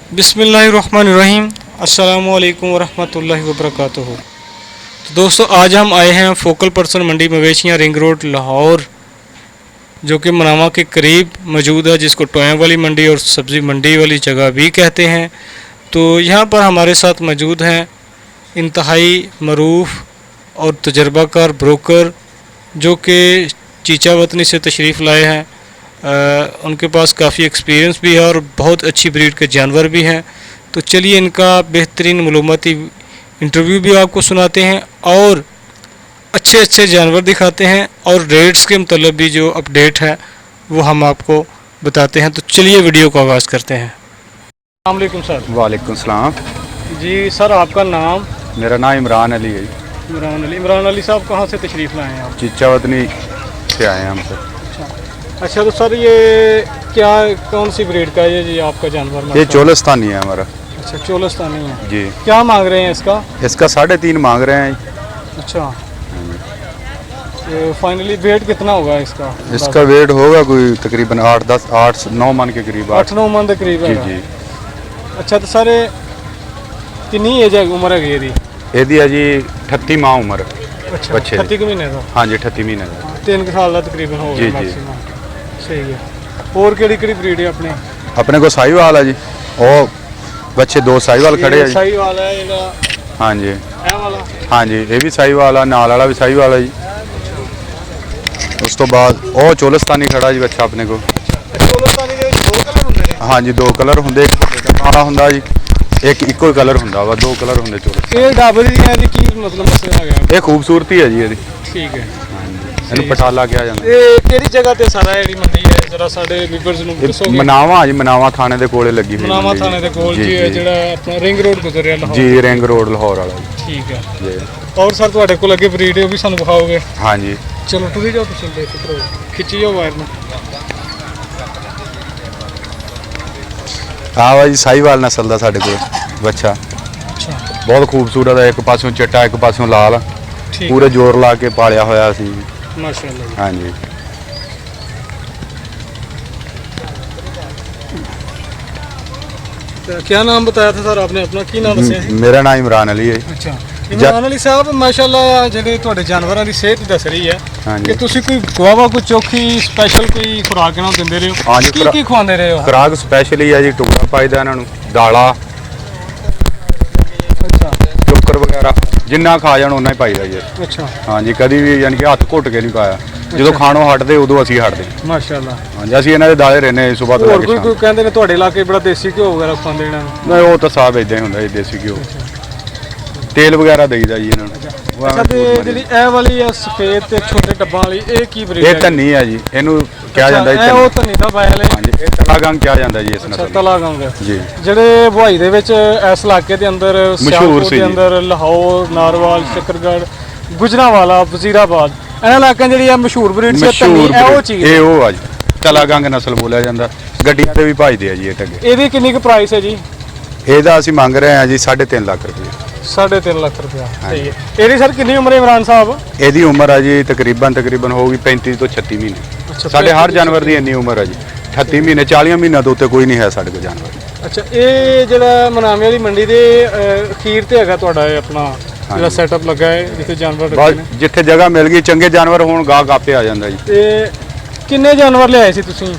बिस्मिल्लाहिर्रहमानिर्रहीम अस्सलामुअलैकुम वरहमतुल्लाहि वबरकातुहू। तो दोस्तों, आज हम आए हैं फोकल पर्सन मंडी मवेशियाँ रिंग रोड लाहौर, जो कि मनामा के करीब मौजूद है, जिसको टोएं वाली मंडी और सब्ज़ी मंडी वाली जगह भी कहते हैं। तो यहाँ पर हमारे साथ मौजूद हैं इंतहाई मरूफ़ और तजर्बाकार ब्रोकर, जो कि चीचा वतनी से तशरीफ़ लाए हैं। उनके पास काफ़ी एक्सपीरियंस भी है और बहुत अच्छी ब्रीड के जानवर भी हैं। तो चलिए इनका बेहतरीन मालूमाती इंटरव्यू भी आपको सुनाते हैं और अच्छे अच्छे जानवर दिखाते हैं, और रेट्स के मतलब भी जो अपडेट है वो हम आपको बताते हैं। तो चलिए वीडियो को आगाज़ करते हैं। अस्सलाम वालेकुम सर। वालेकुम सलाम। जी सर, आपका नाम? मेरा नाम इमरान अली है। इमरान अली साहब कहाँ से तशरीफ़ लाए हैं आप? चीचा वतनी से आए हैं हम सर। अच्छा, तो सर ये क्या कौन सी ब्रीड का है ये आपका जानवर? ये चोलस्तानी है हमारा। अच्छा, चोलस्तानी है जी। क्या मांग रहे हैं इसका? इसका 3.5 मांग रहे हैं। अच्छा, तो फाइनली वेट कितना होगा इसका? इसका वेट होगा कोई तकरीबन 8-9 मन के करीब। 8-9 मन के करीब है जी। अच्छा, तो सर कितनी एज है, उम्र है ਇਹਦੀ ਹੈ ਜੀ 38 ਮਾਹ ਉਮਰ। अच्छा, बच्चे 38 महीने का? हाँ जी, 38 महीने का। 3 साल का तकरीबन हो जी, गया जी। मैक्सिमम। सही है। और केड़ी ब्रीड है अपने? अपने को साहिवाल है जी, और बच्चे 2 साहिवाल खड़े हैं जी। साहिवाल है ये हाँ जी, वाला? हाँ जी, ये भी साहिवाल है, नाल वाला भी साहिवाल है जी। उस तो बाद और चोलस्तानी खड़ा जी बच्चा अपने को। चोलस्तानी ਦੇ ਵਿੱਚ 2 ਕਲਰ ਹੁੰਦੇ ਨੇ? हाँ जी, 2 कलर होंगे, एक काला होंगे जी, एक इको कलर होंगे वा, 2 कलर होंगे चोलस्तानी। ਇਹ ਡੱਬ ਦੀ ਹੈ ਕੀ मतलब ਮਸਲਾ ਆ ਗਿਆ? ये खूबसूरती है जी ये। ठीक है। ਇਹਨੂੰ ਪਟਾਲਾ ਕਿਹਾ ਜਾਂਦਾ। ਇਹ ਕਿਹੜੀ ਜਗ੍ਹਾ ਤੇ ਸਾਰਾ ਜਿਹੜੀ ਮੰਡੀ ਹੈ ਜਰਾ ਸਾਡੇ ਵੀਵਰਸ ਨੂੰ ਦੱਸੋਗੇ? ਮਨਾਵਾ ਜੀ, ਮਨਾਵਾ ਥਾਣੇ ਦੇ ਕੋਲੇ ਲੱਗੀ ਹੋਈ। ਮਨਾਵਾ ਥਾਣੇ ਦੇ ਕੋਲ ਜੀ ਹੈ, ਜਿਹੜਾ ਆਪਣਾ ਰਿੰਗ ਰੋਡ ਗੁਜ਼ਰਿਆ ਲਾਹੌਰ। ਜੀ, ਰਿੰਗ ਰੋਡ ਲਾਹੌਰ ਵਾਲਾ ਜੀ। ਠੀਕ ਹੈ ਜੀ। ਔਰ ਸਰ ਤੁਹਾਡੇ ਕੋਲ ਅੱਗੇ ਬਰੀਡ ਹੈ, ਉਹ ਵੀ ਸਾਨੂੰ ਵਿਖਾਓਗੇ? ਹਾਂ ਜੀ। ਚਲੋ ਤੁਸੀਂ ਜਾਓ, ਤੁਸੀਂ ਬੇਫਿਕਰ ਹੋ, ਖਿੱਚੀ ਜਾਓ ਵਾਇਰ ਨੂੰ। ਆ ਵਾ ਜੀ ਸਾਹੀਵਾਲ ਨਸਲ ਦਾ ਸਾਡੇ ਕੋਲ ਬੱਚਾ। ਅੱਛਾ, ਬਹੁਤ ਖੂਬਸੂਰਤ ਹੈ, ਇੱਕ ਪਾਸਿਓਂ ਚਿੱਟਾ ਇੱਕ ਪਾਸਿਓਂ ਲਾਲ, ਠੀਕ ਪੂਰੇ ਜ਼ੋਰ ਲਾ ਕੇ ਪਾਲਿਆ ਹੋਇਆ ਸੀ। माशाल्लाह। हाँ जी। तो क्या नाम बताया था सर आपने अपना? की नाम दसिया? मेरा नाम इमरान अली है। अच्छा, इमरान अली साहब, माशाल्लाह ਜਿਹੜੇ ਤੁਹਾਡੇ ਜਾਨਵਰਾਂ ਦੀ ਸਿਹਤ ਦੱਸ ਰਹੀ ਹੈ ਕਿ ਤੁਸੀਂ ਕੋਈ ਗਵਾਵਾ ਕੋਈ ਚੋਖੀ ਸਪੈਸ਼ਲ ਕੋਈ ਖੁਰਾਕ ਇਹਨਾਂ ਨੂੰ ਦਿੰਦੇ ਰਹੇ ਹੋ? ਹਾਂਜੀ, ਕੀ ਖਵਾਉਂਦੇ ਰਹੇ ਹੋ? ਖੁਰਾਕ ਸਪੈਸ਼ਲੀ ਹੈ ਜੀ, ਟੁਕੜਾ ਪਾਈਦਾ ਇਹਨਾਂ ਨੂੰ, ਦਾਲਾ, ਅੱਛਾ, ਚੋਕਰ ਵਗੈਰਾ ਜਿੰਨਾ ਖਾ ਜਾਣ ਉਹਨਾਂ ਹੀ ਪਾਈਦਾ ਜੀ। ਅੱਛਾ, हाँ जी, कभी भी यानी कि हथ घुट के नहीं पाया, जो खाणों हटते उदों असीं हटते। माशाल्लाह। हाँ जी, असीं इन्हां दे दाले रहने सुबह तो ਹੋਰ ਕੋਈ ਕਹਿੰਦੇ ਨੇ ਤੁਹਾਡੇ ਇਲਾਕੇ ਬੜਾ ਦੇਸੀ ਘਿਓ ਵਗੈਰਾ ਖਵਾਉਂਦੇ ਇਹਨਾਂ ਨੂੰ? नहीं, वो तो साहब इदां ही हुंदा जी, देसी घिओ तेल वगैरह देईदा जी इन्हां नूं। ਅੱਛਾ, ਤੇ ਜਿਹੜੀ ਇਹ ਵਾਲੀ ਆ ਸਫੇਦ ਤੇ ਛੋਟੇ ਡੱਬਾਂ ਵਾਲੀ, ਇਹ ਕੀ ਬਰੀਡ ਇਹ ਧੰਨੀ ਹੈ ਜੀ, ਇਹਨੂੰ ਕਿਹਾ ਜਾਂਦਾ ਇਹ ਉਹ ਧੰਨੀ ਦਾ ਬਾਇਲ ਹੈ? ਹਾਂਜੀ, ਇਹ ਤਲਾਗੰਗ ਕਿਹਾ ਜਾਂਦਾ ਜੀ ਇਸ ਅੱਛਾ, ਨਸਲ ਨੂੰ। ਤਲਾਗੰਗ ਜੀ। ਜਿਹੜੇ ਬੁਆਈ ਦੇ ਵਿੱਚ ਇਸ ਇਲਾਕੇ ਦੇ ਅੰਦਰ ਮਸ਼ਹੂਰ ਸੀ ਦੇ ਅੰਦਰ ਲਾਹੌਰ, ਨਾਰਵਾਲ, ਸ਼ਕਰਗੜ੍ਹ, ਗੁਜਰਾਂਵਾਲਾ, ਵਜ਼ੀਰਾਬਾਦ, ਇਹਨਾਂ ਇਲਾਕਿਆਂ ਜਿਹੜੀ ਆ ਮਸ਼ਹੂਰ ਬਰੀਡ ਸੀ ਧੰਨੀ, ਇਹ ਉਹ ਚੀਜ਼? ਇਹ ਉਹ ਆ ਜੀ, ਤਲਾਗੰਗ ਨਸਲ ਬੋਲਿਆ ਜਾਂਦਾ। ਗੱਡੀਆਂ ਤੇ ਵੀ ਭਜਦੇ ਆ ਜੀ ਇਹ ਟੱਗੇ। ਇਹਦੀ ਕਿੰਨੀ ਕੁ ਪ੍ਰਾਈਸ ਹੈ ਜੀ? ਇਹਦਾ ਅਸੀਂ ਮੰਗ ਰਹੇ ਹਾਂ ਜੀ 3.5 ਲੱਖ ਰੁਪਏ। 3.5 ਲੱਖ ਰੁਪਇਆ। ਸਹੀ ਹੈ। ਇਹਦੀ ਸਰ ਕਿੰਨੀ ਉਮਰ ਹੈ ਇਮਰਾਨ ਸਾਹਿਬ? ਇਹਦੀ ਉਮਰ ਆ ਜੀ ਤਕਰੀਬਨ ਹੋਊਗੀ 35 ਤੋਂ 36 ਮਹੀਨੇ। ਸਾਡੇ ਹਰ ਜਾਨਵਰ ਦੀ ਇੰਨੀ ਉਮਰ ਆ ਜੀ, 38 ਮਹੀਨੇ 40 ਮਹੀਨਿਆਂ ਤੋਂ ਉੱਤੇ ਕੋਈ ਨਹੀਂ ਹੈ ਸਾਡੇ ਕੋਲ ਜਾਨਵਰ। ਅੱਛਾ, ਇਹ ਜਿਹੜਾ ਮਨਾਮੇ ਵਾਲੀ ਮੰਡੀ ਦੇ ਅਖੀਰ ਤੇ ਹੈਗਾ ਤੁਹਾਡਾ ਇਹ ਆਪਣਾ ਜਿਹੜਾ ਸੈਟਅਪ ਲੱਗਾ ਹੈ, ਜਿੱਥੇ ਜਾਨਵਰ ਰੱਖੇ ਨੇ? ਜਿੱਥੇ ਜਗ੍ਹਾ ਮਿਲ ਗਈ, ਚੰਗੇ ਜਾਨਵਰ ਹੋਣ, ਗਾਹਕ ਆਪੇ ਆ ਜਾਂਦਾ ਜੀ। ਤੇ ਕਿੰਨੇ ਜਾਨਵਰ ਲਿਆਏ ਸੀ ਤੁਸੀਂ?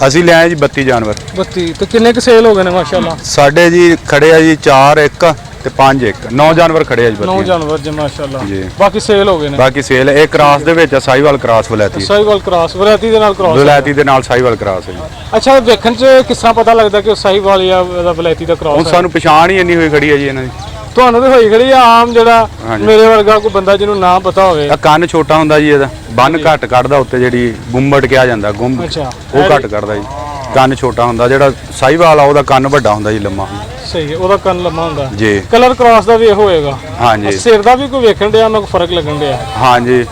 ਅਸੀਂ ਲਿਆਏ ਜੀ 32 ਜਾਨਵਰ। 32? ਤੇ ਕਿੰਨੇ ਕੁ ਸੇਲ ਹੋ ਗਏ ਨੇ? ਮਾਸ਼ਾਅੱਲਾ। ਸਾਡੇ ਜੀ ਖੜੇ ਆ ਜੀ 4 1 ਤੇ 5 1 9 ਜਾਨਵਰ ਖੜੇ ਆ ਜੀ। 9 ਜਾਨਵਰ ਜੀ, ਮਾਸ਼ਾਅੱਲਾ। ਜੀ। ਬਾਕੀ ਸੇਲ ਹੋ ਗਏ ਨੇ? ਬਾਕੀ ਸੇਲ ਇਹ ਕ੍ਰਾਸ ਦੇ ਵਿੱਚ ਸਾਹੀਵਾਲ ਕ੍ਰਾਸ ਵਲੈਤੀ। ਸਾਹੀਵਾਲ ਕ੍ਰਾਸ ਵਲੈਤੀ ਦੇ ਨਾਲ ਕ੍ਰਾਸ? ਵਲੈਤੀ ਦੇ ਨਾਲ ਸਾਹੀਵਾਲ ਕ੍ਰਾਸ ਹੈ ਜੀ। ਅੱਛਾ, ਵੇਖਣ 'ਚ ਕਿਸ ਤਰ੍ਹਾਂ ਪਤਾ ਲੱਗਦਾ ਕਿ ਉਹ ਸਾਹੀਵਾਲ ਜਾਂ ਵਲੈਤੀ ਦਾ ਕ੍ਰਾਸ ਹੁਣ ਹੈ? ਸਾਨੂੰ ਪਛਾਣ ਹੀ ਇੰਨੀ ਹੋਈ ਖੜੀ ਹੈ ਜੀ ਇਹਨਾਂ ਦੀ। ਤੁਹਾਨੂੰ ਤਾਂ ਹੋਈ ਖੜੀ ਆ, ਆਮ ਜਿਹੜਾ ਮੇਰੇ ਵਰਗਾ ਕੋਈ ਬੰਦਾ ਜਿਹਨੂੰ ਨਾ ਪਤਾ ਹੋਵੇ। ਆ ਕੰਨ ਛੋਟਾ ਹੁੰਦਾ ਜੀ, ਇਹਦਾ ਬੰਨ ਘੱਟ ਕੱਢਦਾ, ਉੱਤੇ ਜਿਹੜੀ ਗੁੰਬੜ ਕਿਹਾ ਜਾਂਦਾ, ਗੁੰਬ, ਅੱਛਾ, ਉਹ ਘੱਟ ਕੱਢਦਾ ਜੀ। ਕੰਨ ਛੋਟਾ ਹੁੰਦਾ, ਜਿਹੜਾ ਸਾਹੀਵਾਲ ਆ ਉਹਦਾ ਕੰਨ ਵੱਡਾ ਹੁੰਦਾ ਜੀ, ਲੰਮਾ। ਸਹੀ ਹੈ, ਉਹਦਾ ਕੰਨ ਲੰਮਾ ਹੁੰਦਾ ਜੀ। ਕਲਰ ਕ੍ਰਾਸ ਦਾ ਵੀ ਇਹੋ ਹੋਏਗਾ? ਹਾਂਜੀ। ਸਿਰ ਦਾ ਵੀ ਕੋਈ ਵੇਖਣ ਡਿਆ ਮੈਨੂੰ ਫਰਕ ਲੱਗਣ ਡਿਆ? ਹਾਂਜੀ,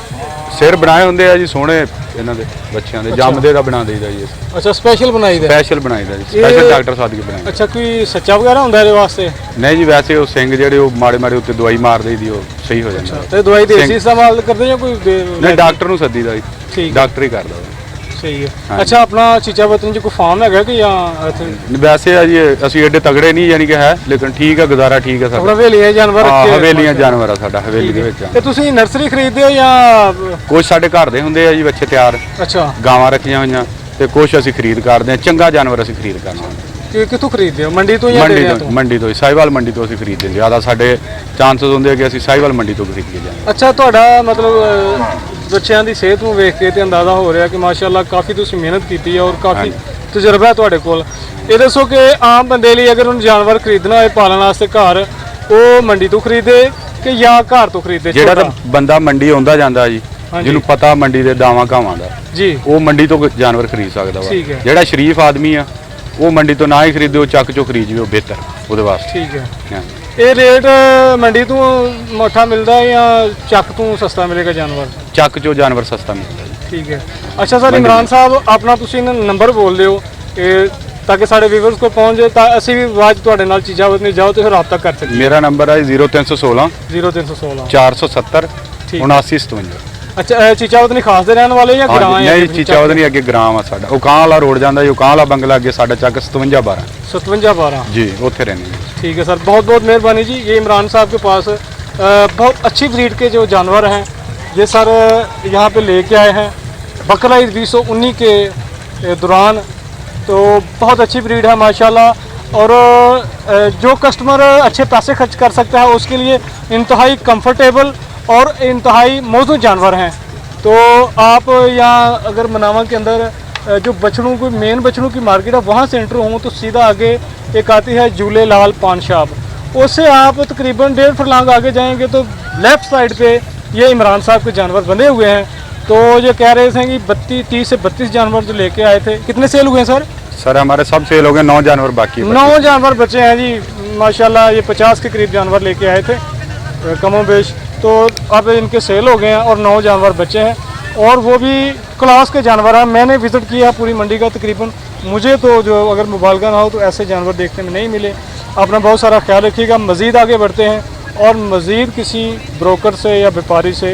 ਸਿਰ ਬਣਾਏ ਹੁੰਦੇ ਆ ਜੀ ਸੋਹਣੇ ਇਹਨਾਂ ਦੇ ਬੱਚਿਆਂ ਦੇ, ਜੰਮਦੇ ਦਾ ਬਣਾ ਦੇਈਦਾ ਜੀ। ਅੱਛਾ, ਸਪੈਸ਼ਲ ਬਣਾਈਦਾ? ਸਪੈਸ਼ਲ ਬਣਾਈਦਾ ਜੀ, ਸਪੈਸ਼ਲ ਡਾਕਟਰ ਸਾਧ ਕੇ ਬਣਾਈਦਾ। ਅੱਛਾ, ਕੋਈ ਸੱਚਾ ਵਗੈਰਾ ਹੁੰਦਾ ਇਹਦੇ ਵਾਸਤੇ? ਨਹੀਂ ਜੀ, ਵੈਸੇ ਉਹ ਸਿੰਘ ਜਿਹੜੇ ਉਹ ਮਾੜੇ ਮਾੜੇ ਉੱਤੇ ਦਵਾਈ ਮਾਰ ਦੇਈਦੀ, ਉਹ ਸਹੀ ਹੋ ਜਾਂਦਾ। ਤੇ ਦਵਾਈ ਦੇਸੀ ਇਸਤੇਮਾਲ ਕਰਦੇ ਜਾਂ ਕੋਈ ਨਹੀਂ, ਡਾਕਟਰ ਨੂੰ ਸੱਦੀਦਾ ਜੀ। ਠੀਕ, ਡਾਕਟਰ ਹੀ ਕਰਦਾ। ਸਹੀ ਹੈ। ਹਾਂਜੀ। ਅੱਛਾ, ਆਪਣਾ ਚੀਚਾ ਵਤਨ 'ਚ ਕੋਈ ਫਾਰਮ ਹੈਗਾ ਕਿ ਜਾਂ ਇੱਥੇ ਵੈਸੇ ਆ ਜੀ ਅਸੀਂ ਐਡੇ ਤਗੜੇ ਨਹੀਂ ਯਾਨੀ ਕਿ ਹੈ, ਲੇਕਿਨ ਠੀਕ ਹੈ, ਗੁਜ਼ਾਰਾ ਠੀਕ ਹੈ ਆਪਣਾ ਸਾਡਾ। ਹਵੇਲੀ ਹੈ ਜਾਨਵਰ ਹਾਂ, ਰੱਖੇ? ਹਵੇਲੀਆਂ ਜਾਨਵਰ ਆ ਸਾਡਾ, ਹਵੇਲੀ ਠੀਕ ਦੇ ਹੈ। ਵਿੱਚ ਤੇ ਤੁਸੀਂ ਨਰਸਰੀ ਖਰੀਦਦੇ ਹੋ ਜਾਂ? ਕੁਛ ਸਾਡੇ ਘਰ ਦੇ ਹੁੰਦੇ ਆ ਜੀ ਬੱਚੇ ਤਿਆਰ, ਅੱਛਾ, ਗਾਵਾਂ ਰੱਖੀਆਂ ਹੋਈਆਂ, ਤੇ ਕੁਛ ਅਸੀਂ ਖਰੀਦ ਕਰਦੇ ਹਾਂ। ਚੰਗਾ ਜਾਨਵਰ ਅਸੀਂ ਖਰੀਦ ਕਰਨਾ ਕਿੱਥੋਂ ਖਰੀਦਦੇ ਹੋ? ਮੰਡੀ ਤੋਂ ਜਾਂ ਮੰਡੀ ਡੇਰਿਆਂ ਤੋਂ, ਤੋਂ? ਮੰਡੀ ਤੋਂ ਹੀ, ਸਾਹੀਵਾਲ ਮੰਡੀ ਤੋਂ ਅਸੀਂ ਖਰੀਦਦੇ। ਜ਼ਿਆਦਾ ਸਾਡੇ ਚਾਂਸਸ ਹੁੰਦੇ ਆ ਕਿ ਅਸੀਂ ਸਾਹੀਵਾਲ ਮੰਡੀ ਤੋਂ ਖਰੀਦ ਕੇ ਜਾਈਏ। ਅੱਛਾ, ਤੁਹਾਡਾ ਮਤਲਬ ਬੱਚਿਆਂ ਦੀ ਸਿਹਤ ਨੂੰ ਵੇਖ ਕੇ ਤੇ ਅੰਦਾਜ਼ਾ ਹੋ ਰਿਹਾ ਕਿ ਮਾਸ਼ਾਅੱਲਾ ਕਾਫੀ ਤੁਸੀਂ ਮਿਹਨਤ ਕੀਤੀ ਹੈ ਔਰ ਕਾਫੀ ਤਜਰਬਾ ਹੈ ਤੁਹਾਡੇ ਕੋਲ। ਇਹ ਦੱਸੋ ਕਿ ਆਮ ਬੰਦੇ ਲਈ ਅਗਰ ਉਹਨੂੰ ਜਾਨਵਰ ਖਰੀਦਣਾ ਹੋਏ ਪਾਲਣ ਵਾਸਤੇ ਘਰ, ਉਹ ਮੰਡੀ ਤੋਂ ਖਰੀਦੇ ਕਿ ਜਾਂ ਘਰ ਤੋਂ ਖਰੀਦੇ? ਜਿਹੜਾ ਤਾਂ ਬੰਦਾ ਮੰਡੀ ਆਉਂਦਾ ਜਾਂਦਾ ਜੀ, ਹਾਂਜੀ। ਜਿਹਨੂੰ ਪਤਾ ਮੰਡੀ ਦੇ ਦਾਵਾਂ ਘਾਵਾਂ ਦਾ, ਜੀ, ਉਹ ਮੰਡੀ ਤੋਂ ਜਾਨਵਰ ਖਰੀਦ ਸਕਦਾ ਠੀਕ ਵਾ। ਹੈ। ਜਿਹੜਾ ਸ਼ਰੀਫ ਆਦਮੀ ਆ, ਉਹ ਮੰਡੀ ਤੋਂ ਨਾ ਹੀ ਖਰੀਦੇ, ਉਹ ਚੱਕ ਚੋਂ ਖਰੀਦ ਜਵੇ, ਉਹ ਬਿਹਤਰ ਉਹਦੇ ਵਾਸਤੇ। ਠੀਕ ਹੈ। ਹਾਂ। ਇਹ ਰੇਟ ਮੰਡੀ ਤੋਂ ਮੋਟਾ ਮਿਲਦਾ ਹੈ ਜਾਂ ਚੱਕ ਤੋਂ ਸਸਤਾ ਮਿਲੇਗਾ ਜਾਨਵਰ? ਚੱਕ ਚੋਂ ਜਾਨਵਰ ਸਸਤਾ ਮਿਲਦਾ ਜੀ। ਠੀਕ ਹੈ। ਅੱਛਾ ਸਰ, ਇਮਰਾਨ ਸਾਹਿਬ ਆਪਣਾ ਤੁਸੀਂ ਨੰਬਰ ਬੋਲ ਦਿਓ ਤਾਂ ਕਿ ਸਾਡੇ ਵੀਵਰਸ ਕੋਲ ਪਹੁੰਚ ਜਾਏ, ਤਾਂ ਅਸੀਂ ਵੀ ਬਾਅਦ 'ਚ ਤੁਹਾਡੇ ਨਾਲ ਚੀਜ਼ਾਂ ਵਤਨੀ ਜਾਓ ਤੇ ਫਿਰ ਰਾਬਤਾ ਕਰ ਸਕੀਏ। ਮੇਰਾ ਨੰਬਰ ਹੈ 0316 0316 470 ਠੀਕ। 7957। ਅੱਛਾ, ਚੀਚਾ ਵਤਨੀ ਖਾਸ ਦੇ ਰਹਿਣ ਵਾਲੇ ਜਾਂ ਗ੍ਰਾਂ? ਨਹੀਂ, ਚੀਚਾ ਨਹੀਂ, ਅੱਗੇ ਗ੍ਰਾਮ ਆ ਸਾਡਾ। ਉਕਾਂਹ ਵਾਲਾ ਰੋਡ ਜਾਂਦਾ ਜੀ, ਉਕਾਂਹ ਵਾਲਾ ਬੰਗਲਾ ਅੱਗੇ ਸਾਡਾ ਚੱਕ 5712 5712 जी, ਉੱਥੇ रहने हैं। ठीक है सर, बहुत बहुत मेहरबानी जी। ये इमरान साहब के पास बहुत अच्छी ब्रीड के जो जानवर हैं, ये सर यहाँ पे लेके आए हैं बकरा ईद 2019 के दौरान। तो बहुत अच्छी ब्रीड है माशाल्लाह। और जो कस्टमर अच्छे पैसे खर्च कर सकता है उसके लिए इंतहाई कंफर्टेबल और इंतहाई मौजूद जानवर हैं। तो आप यहाँ अगर मनावा के अंदर जो बछड़ों को मेन बछड़ों की मार्केट है वहाँ से एंटर हों तो सीधा आगे एक आती है झूले लाल पान शॉप, उससे आप तकरीबन 1.5 फुरलांग आगे जाएंगे तो लेफ़्ट साइड पे ये इमरान साहब के जानवर बंधे हुए हैं। तो ये कह रहे थे कि 30 से 32 जानवर जो लेके आए थे। कितने सेल हुए हैं सर? सर हमारे सब सेल हो गए, 9 जानवर बाकी है। 9 जानवर बचे हैं जी माशाल्लाह। ये 50 के करीब जानवर लेके आए थे कमोबेश, तो अब इनके सेल हो गए हैं और 9 जानवर बचे हैं, और वो भी क्लास के जानवर हैं। मैंने विज़िट किया पूरी मंडी का तकरीबन, मुझे तो जो अगर मुबालगा ना हो तो ऐसे जानवर देखने में नहीं मिले। अपना बहुत सारा ख्याल रखिएगा। मज़ीद आगे बढ़ते हैं और मज़ीद किसी ब्रोकर से या व्यापारी से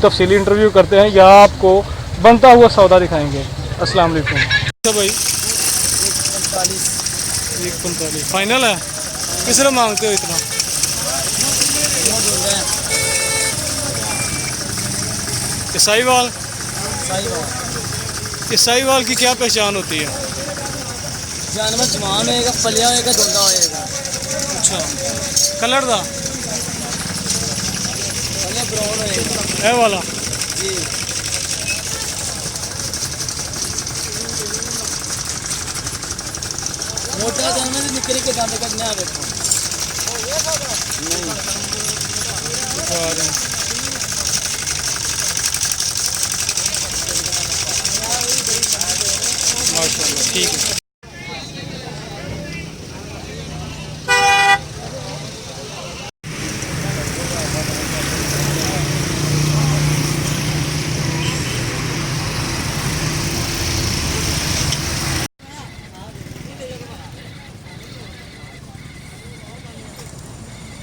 तफसीली इंटरव्यू करते हैं या आपको बनता हुआ सौदा दिखाएंगे। अस्सलाम वालेकुम। अच्छा भाई, 145 फाइनल है? किस तरह मांगते हो इतना? साहिवाल? साहिवाल की क्या पहचान होती है? जानवर जवान होएगा, पलिया होएगा, धोंदा होएगा। अच्छा, कलर दा पलिया ब्राउन होएगा है वाला जी। मोटा जानवर भी निकल के दाने का ना देखो माशाल्लाह। ठीक है।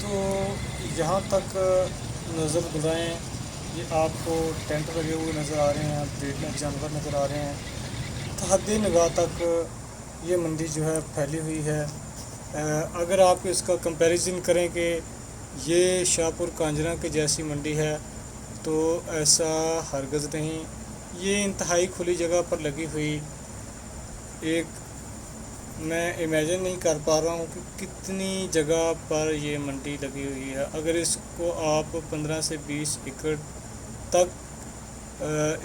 तो यहाँ तक नज़र दौड़ाएँ, ये आपको टेंट लगे हुए नज़र आ रहे हैं, ब्रीड जानवर नज़र आ रहे हैं। हद्दी निगाह तक ये मंडी जो है फैली हुई है। अगर आप इसका कंपैरिजन करें कि ये शाहपुर कांजरा के जैसी मंडी है तो ऐसा हरगज़ नहीं। ये इंतहाई खुली जगह पर लगी हुई एक, मैं इमेजिन नहीं कर पा रहा हूँ कि कितनी जगह पर ये मंडी लगी हुई है। अगर इसको आप 15 से 20 एकड़ तक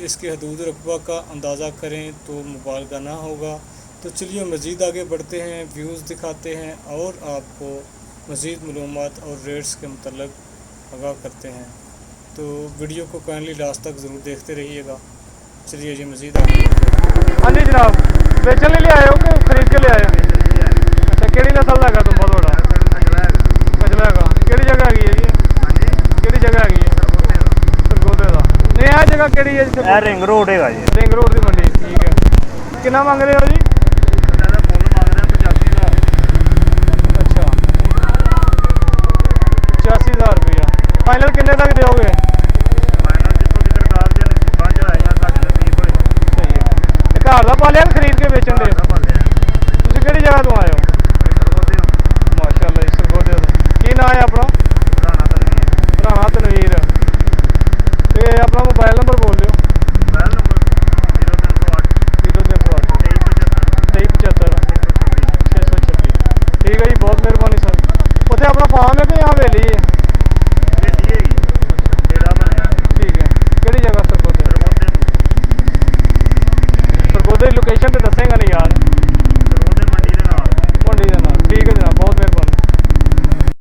इसके हदूद रकबा का अंदाज़ा करें तो मुबालगा ना होगा। तो चलिए मज़ीद आगे बढ़ते हैं, व्यूज़ दिखाते हैं और आपको मज़ीद मालूमात और रेट्स के मतलब आगाह करते हैं। तो वीडियो को काइंडली लास्ट तक ज़रूर देखते रहिएगा। चलिए जी मज़ीद आगे। हाँ जी जनाब, बेचने ले आए हो कि खरीद के ले आए हो? अच्छा, केड़ी नस्ल लगा तुम बहुत बड़ा? कजला का केड़ी जगह है ये? केड़ी जगह है ये? सरगोदे का नहीं है जगह केड़ी है? ਇਹ ਰਿੰਗ ਰੋਡ ਹੈਗਾ ਜੀ। रिंग रोड की मंडी। ठीक है, कितना मांग रहे हो जी? अच्छा, 85,000 रुपया। फाइनल कितने तक दोगे? सही है। ਆਪਣਾ ਫਾਰਮ ਹੈ ਕਿ ਜਾਂ ਹਵੇਲੀ ਹੈ? ਠੀਕ ਹੈ। ਕਿਹੜੀ ਜਗ੍ਹਾ ਸਰਕੋਦੇ? ਸਰਕੋਦੇ ਦੀ ਲੋਕੇਸ਼ਨ ਤੇ